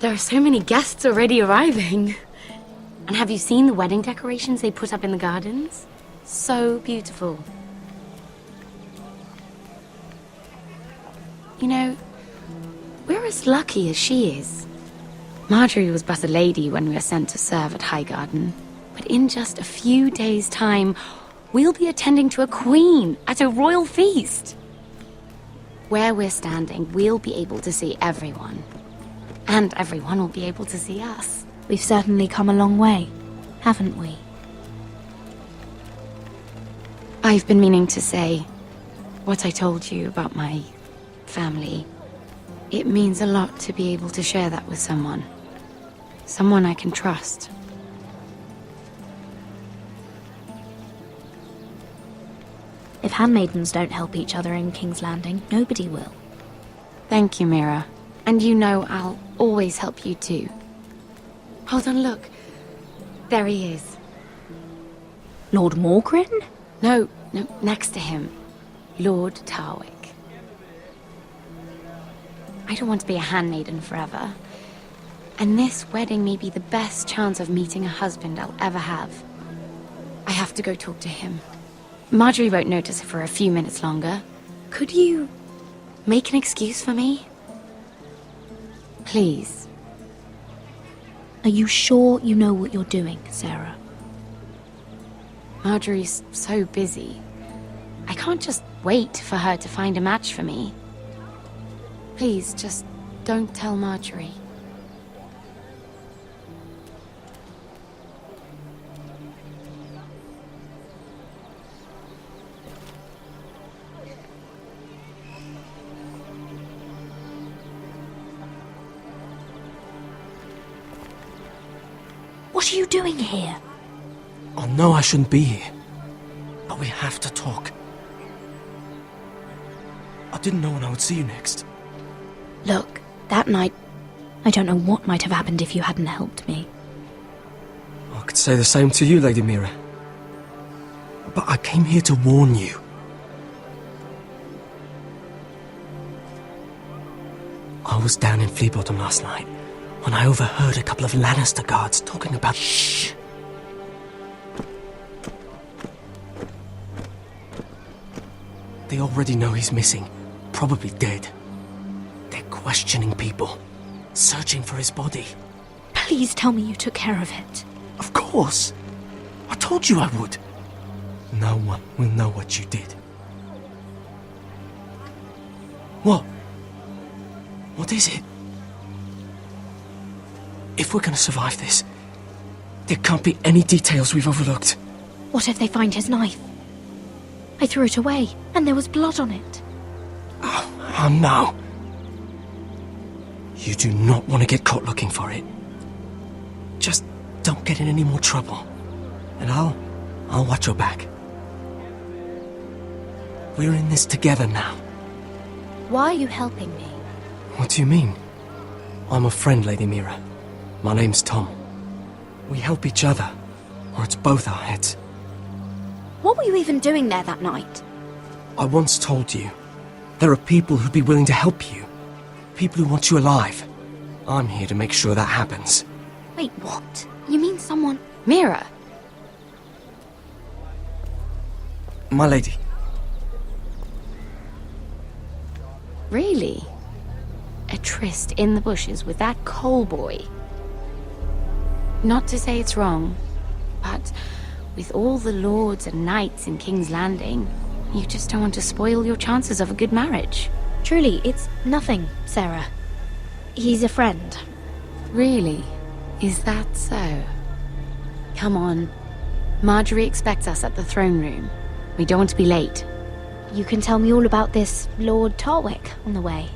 There are so many guests already arriving. And have you seen the wedding decorations they put up in the gardens? So beautiful. You know, we're as lucky as she is. Marjorie was but a lady when we were sent to serve at Highgarden. But in just a few days' time, we'll be attending to a queen at a royal feast. Where we're standing, we'll be able to see everyone. And everyone will be able to see us. We've certainly come a long way, haven't we? I've been meaning to say what I told you about my family. It means a lot to be able to share that with someone. Someone I can trust. If handmaidens don't help each other in King's Landing, nobody will. Thank you, Mira. And you know I'll always help you too. Hold on, look. There he is. Lord Morgrin? No, next to him. Lord Tarwick. I don't want to be a handmaiden forever. And this wedding may be the best chance of meeting a husband I'll ever have. I have to go talk to him. Marjorie won't notice it for a few minutes longer. Could you make an excuse for me? Please. Are you sure you know what you're doing, Sarah? Marjorie's so busy. I can't just wait for her to find a match for me. Please, just don't tell Marjorie. What are you doing here? I know I shouldn't be here, but we have to talk. I didn't know when I would see you next. Look, that night, I don't know what might have happened if you hadn't helped me. I could say the same to you, Lady Mira. But I came here to warn you. I was down in Fleabottom last night when I overheard a couple of Lannister guards talking about... Shh! They already know he's missing, probably dead. They're questioning people, searching for his body. Please tell me you took care of it. Of course! I told you I would. No one will know what you did. What? What is it? If we're gonna survive this, there can't be any details we've overlooked. What if they find his knife? I threw it away, and there was blood on it. Oh no. You do not want to get caught looking for it. Just don't get in any more trouble. And I'll watch your back. We're in this together now. Why are you helping me? What do you mean? I'm a friend, Lady Mira. My name's Tom. We help each other, or it's both our heads. What were you even doing there that night? I once told you, there are people who'd be willing to help you. People who want you alive. I'm here to make sure that happens. Wait, what? You mean someone... Mira! My lady. Really? A tryst in the bushes with that coal boy? Not to say it's wrong, but with all the lords and knights in King's Landing, you just don't want to spoil your chances of a good marriage. Truly, it's nothing, Sarah. He's a friend. Really? Is that so? Come on. Marjorie expects us at the throne room. We don't want to be late. You can tell me all about this Lord Tarwick on the way.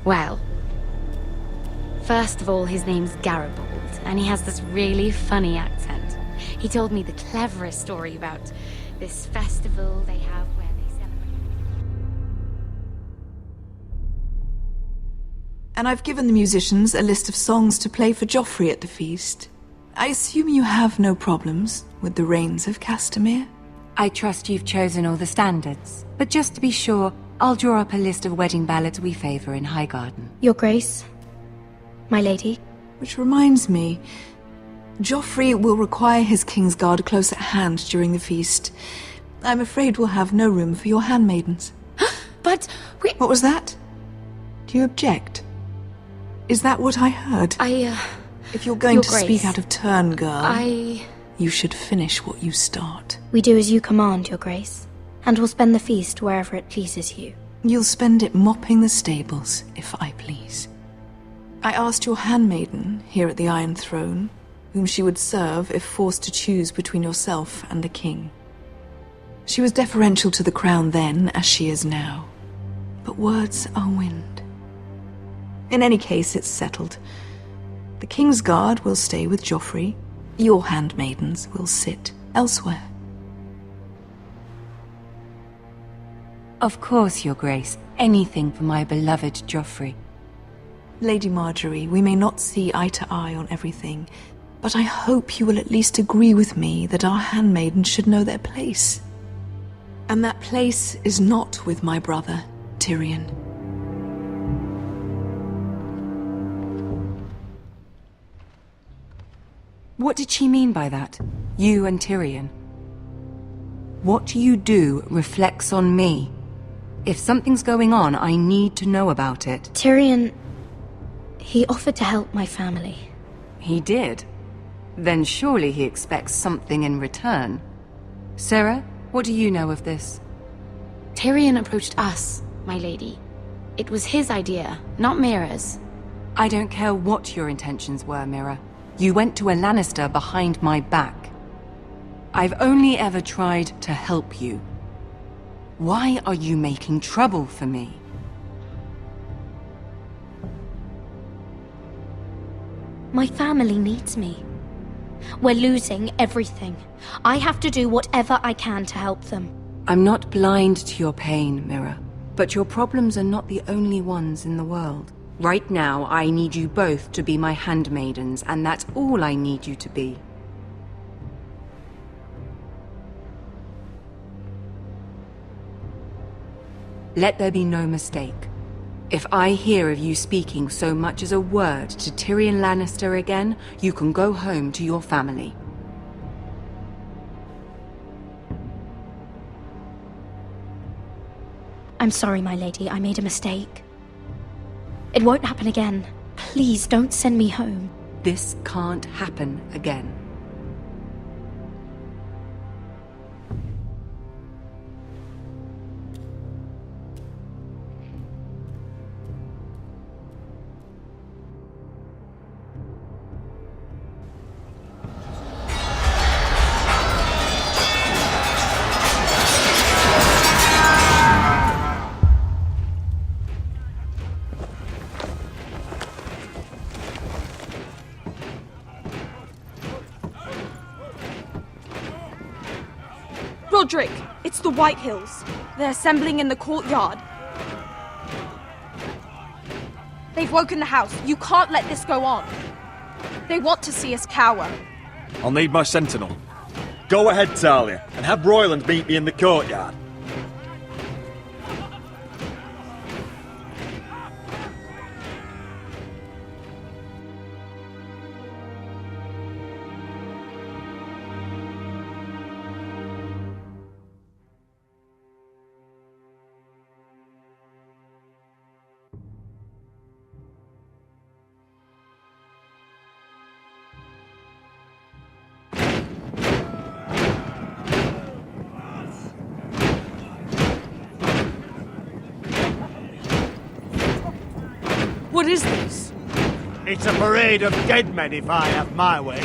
Well, first of all, his name's Garibald, and he has this really funny accent. He told me the cleverest story about this festival they have where they celebrate... And I've given the musicians a list of songs to play for Joffrey at the feast. I assume you have no problems with the Rains of Castamere? I trust you've chosen all the standards, but just to be sure, I'll draw up a list of wedding ballads we favor in Highgarden. Your Grace, My lady? Which reminds me, Joffrey will require his Kingsguard close at hand during the feast. I'm afraid we'll have no room for your handmaidens. But we... What was that? Do you object? Is that what I heard? If you're going Your to Grace, speak out of turn, girl, I... you should finish what you start. We do as you command, Your Grace, and will spend the feast wherever it pleases you. You'll spend it mopping the stables, if I please. I asked your handmaiden here at the Iron Throne whom she would serve if forced to choose between yourself and the king. She was deferential to the crown then, as she is now. But words are wind. In any case, it's settled. The Kingsguard will stay with Joffrey. Your handmaidens will sit elsewhere. Of course, Your Grace. Anything for my beloved Joffrey. Lady Marjorie, we may not see eye to eye on everything, but I hope you will at least agree with me that our handmaidens should know their place. And that place is not with my brother, Tyrion. What did she mean by that? You and Tyrion? What you do reflects on me. If something's going on, I need to know about it. Tyrion... he offered to help my family. He did? Then surely he expects something in return. Sarah, what do you know of this? Tyrion approached us, my lady. It was his idea, not Mira's. I don't care what your intentions were, Mira. You went to a Lannister behind my back. I've only ever tried to help you. Why are you making trouble for me? My family needs me. We're losing everything. I have to do whatever I can to help them. I'm not blind to your pain, Mira. But your problems are not the only ones in the world. Right now, I need you both to be my handmaidens, and that's all I need you to be. Let there be no mistake. If I hear of you speaking so much as a word to Tyrion Lannister again, you can go home to your family. I'm sorry, my lady. I made a mistake. It won't happen again. Please don't send me home. This can't happen again. Rodrik, it's the White Hills. They're assembling in the courtyard. They've woken the house. You can't let this go on. They want to see us cower. I'll need my sentinel. Go ahead, Talia, and have Royland meet me in the courtyard. What is this? It's a parade of dead men if I have my way.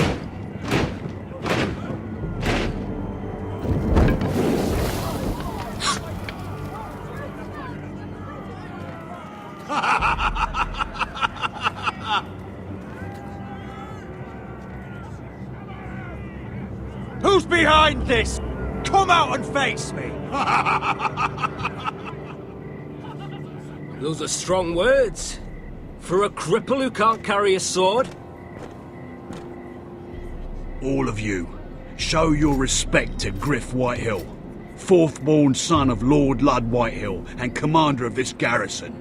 Who's behind this? Come out and face me! Those are strong words. For a cripple who can't carry a sword? All of you, show your respect to Griff Whitehill, fourth-born son of Lord Ludd Whitehill and commander of this garrison.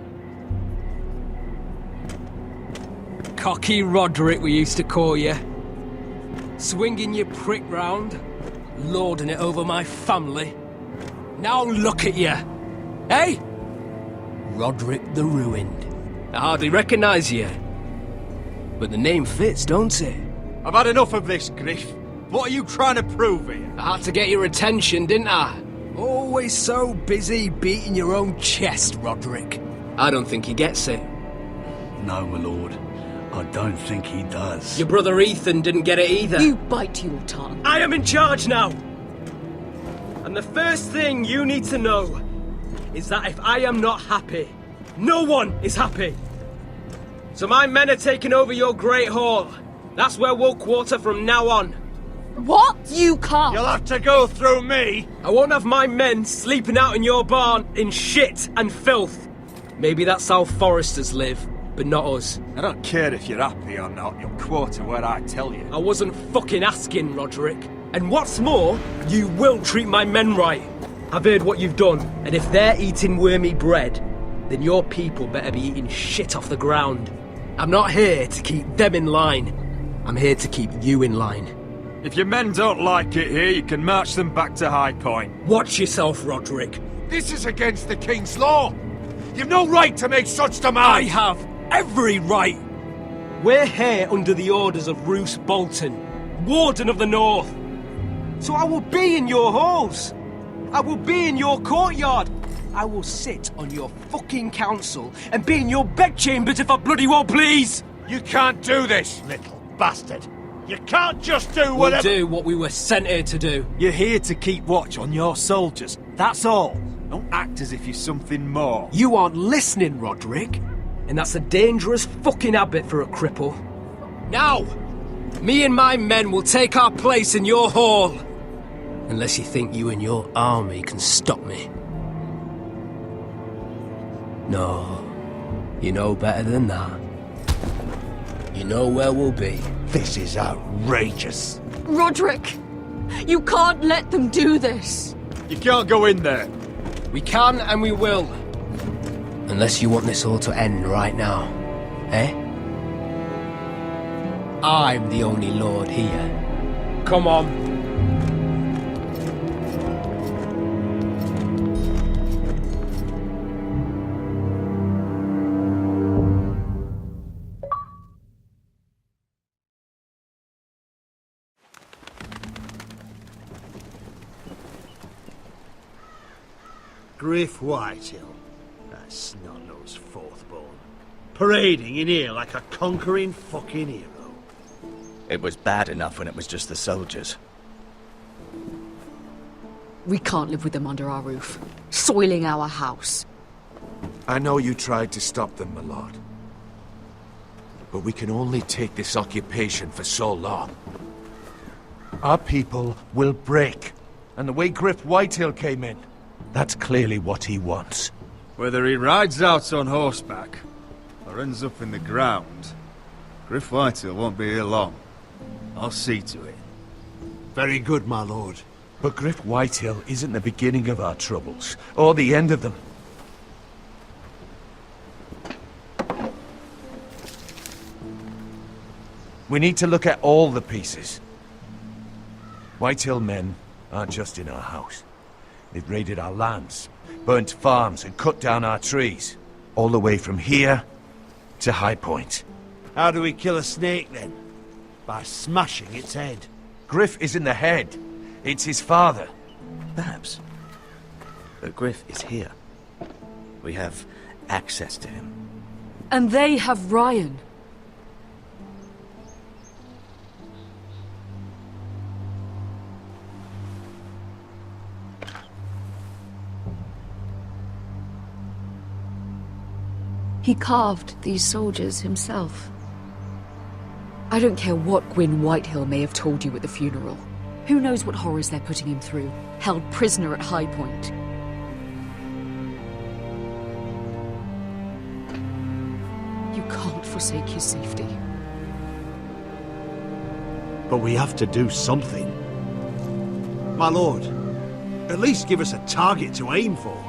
Cocky Rodrik, we used to call you. Swinging your prick round, lording it over my family. Now look at you. Hey? Rodrik the Ruined. I hardly recognise you. But the name fits, don't it? I've had enough of this, Griff. What are you trying to prove here? I had to get your attention, didn't I? Always so busy beating your own chest, Rodrik. I don't think he gets it. No, my lord. I don't think he does. Your brother Ethan didn't get it either. You bite your tongue. I am in charge now! And the first thing you need to know is that if I am not happy, no one is happy. So my men are taking over your Great Hall. That's where we'll quarter from now on. What? You can't! You'll have to go through me! I won't have my men sleeping out in your barn in shit and filth. Maybe that's how foresters live, but not us. I don't care if you're happy or not, you'll quarter where I tell you. I wasn't fucking asking, Rodrik. And what's more, you will treat my men right. I've heard what you've done, and if they're eating wormy bread, then your people better be eating shit off the ground. I'm not here to keep them in line. I'm here to keep you in line. If your men don't like it here, you can march them back to High Point. Watch yourself, Rodrik. This is against the King's law! You've no right to make such demands! I have every right! We're here under the orders of Roose Bolton, Warden of the North. So I will be in your halls. I will be in your courtyard. I will sit on your fucking council and be in your bedchambers if I bloody well please! You can't do this, little bastard! You can't just do whatever— We'll do what we were sent here to do. You're here to keep watch on your soldiers, that's all. Don't act as if you're something more. You aren't listening, Rodrik. And that's a dangerous fucking habit for a cripple. Now, me and my men will take our place in your hall. Unless you think you and your army can stop me. No, you know better than that. You know where we'll be. This is outrageous. Rodrik! You can't let them do this! You can't go in there. We can and we will. Unless you want this all to end right now. Eh? I'm the only lord here. Come on. Griff Whitehill, that snot-nosed fourth-born, parading in here like a conquering fucking hero. It was bad enough when it was just the soldiers. We can't live with them under our roof, soiling our house. I know you tried to stop them, my lord. But we can only take this occupation for so long. Our people will break. And the way Griff Whitehill came in, that's clearly what he wants. Whether he rides out on horseback or ends up in the ground, Griff Whitehill won't be here long. I'll see to it. Very good, my lord. But Griff Whitehill isn't the beginning of our troubles, or the end of them. We need to look at all the pieces. Whitehill men aren't just in our house. They've raided our lands, burnt farms and cut down our trees. All the way from here to High Point. How do we kill a snake, then? By smashing its head. Griff isn't the head. It's his father. Perhaps. But Griff is here. We have access to him. And they have Ryan. He carved these soldiers himself. I don't care what Gwyn Whitehill may have told you at the funeral. Who knows what horrors they're putting him through, held prisoner at High Point. You can't forsake his safety. But we have to do something. My lord, at least give us a target to aim for.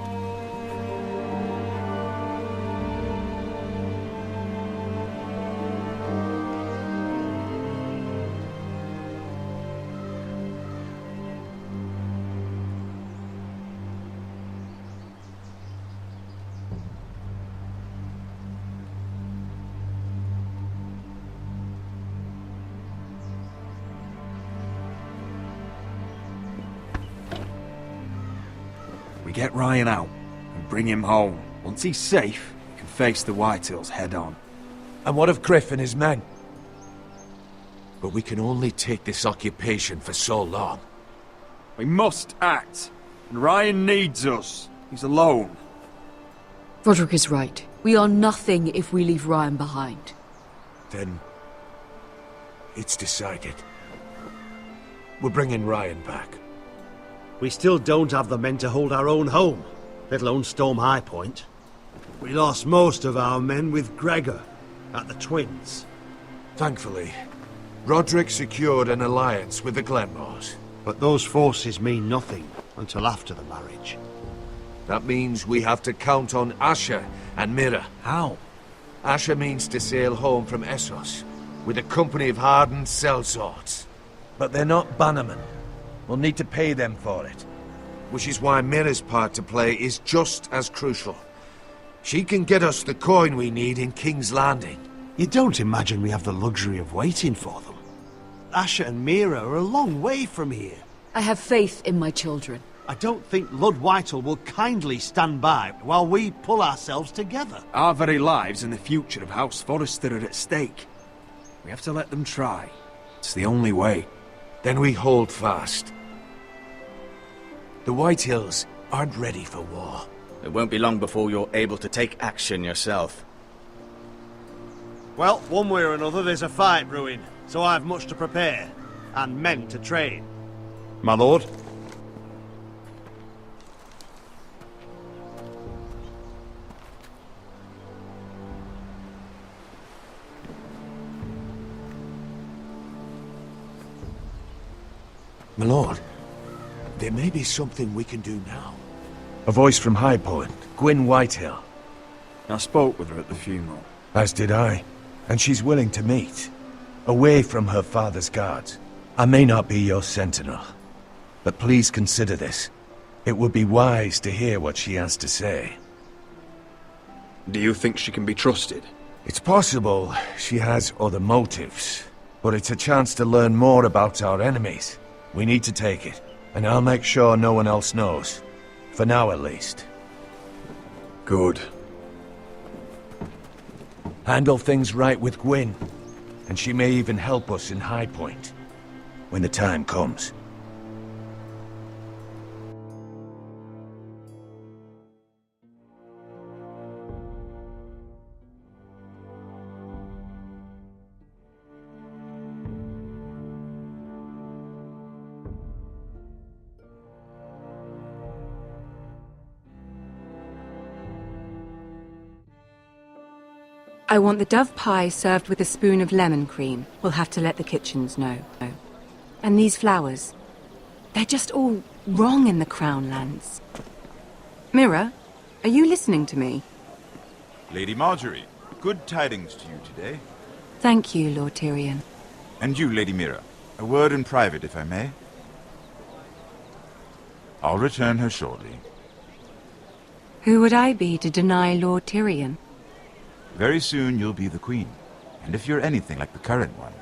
get Ryan out and bring him home. Once he's safe, he can face the Whitehills head on. And what of Griff and his men? But we can only take this occupation for so long. We must act, and Ryan needs us. He's alone. Rodrik is right. We are nothing if we leave Ryan behind. Then it's decided. We're bringing Ryan back. We still don't have the men to hold our own home, let alone storm High Point. We lost most of our men with Gregor at the Twins. Thankfully, Rodrik secured an alliance with the Glenmores. But those forces mean nothing until after the marriage. That means we have to count on Asher and Mira. How? Asher means to sail home from Essos with a company of hardened sellswords. But they're not bannermen. We'll need to pay them for it. Which is why Mira's part to play is just as crucial. She can get us the coin we need in King's Landing. You don't imagine we have the luxury of waiting for them? Asher and Mira are a long way from here. I have faith in my children. I don't think Lord Whitehall will kindly stand by while we pull ourselves together. Our very lives and the future of House Forrester are at stake. We have to let them try. It's the only way. Then we hold fast. The Whitehills aren't ready for war. It won't be long before you're able to take action yourself. Well, one way or another there's a fight brewing, so I've much to prepare, and men to train. My lord? My lord, there may be something we can do now. A voice from High Point, Gwyn Whitehill. I spoke with her at the funeral. As did I. And she's willing to meet. Away from her father's guards. I may not be your sentinel. But please consider this. It would be wise to hear what she has to say. Do you think she can be trusted? It's possible she has other motives. But it's a chance to learn more about our enemies. We need to take it. And I'll make sure no one else knows. For now, at least. Good. Handle things right with Gwyn, and she may even help us in High Point, when the time comes. I want the dove pie served with a spoon of lemon cream. We'll have to let the kitchens know. And these flowers. They're just all wrong in the Crown lands. Mira, are you listening to me? Lady Marjorie, good tidings to you today. Thank you, Lord Tyrion. And you, Lady Mira. A word in private, if I may. I'll return her shortly. Who would I be to deny Lord Tyrion? Very soon you'll be the queen. And if you're anything like the current one,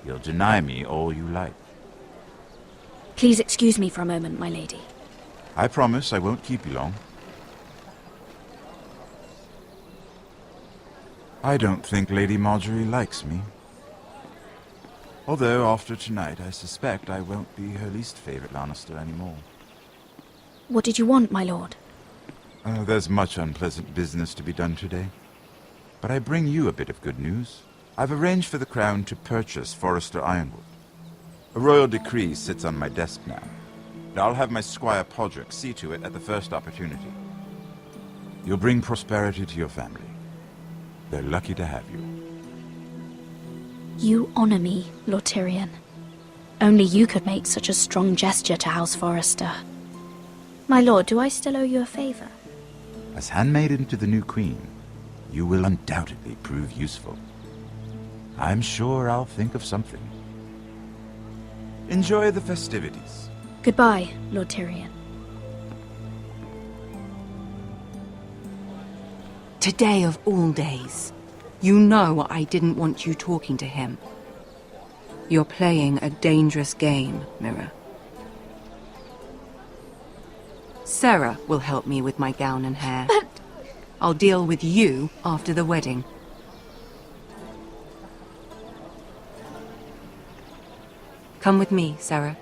you'll deny me all you like. Please excuse me for a moment, my lady. I promise I won't keep you long. I don't think Lady Marjorie likes me. Although after tonight I suspect I won't be her least favorite Lannister anymore. What did you want, my lord? There's much unpleasant business to be done today. But I bring you a bit of good news. I've arranged for the Crown to purchase Forrester Ironwood. A royal decree sits on my desk now. And I'll have my squire Podrick see to it at the first opportunity. You'll bring prosperity to your family. They're lucky to have you. You honor me, Lord Tyrion. Only you could make such a strong gesture to House Forrester. My lord, do I still owe you a favor? As handmaiden to the new queen, you will undoubtedly prove useful. I'm sure I'll think of something. Enjoy the festivities. Goodbye, Lord Tyrion. Today of all days. You know I didn't want you talking to him. You're playing a dangerous game, Mira. Sarah will help me with my gown and hair. But... I'll deal with you after the wedding. Come with me, Sarah.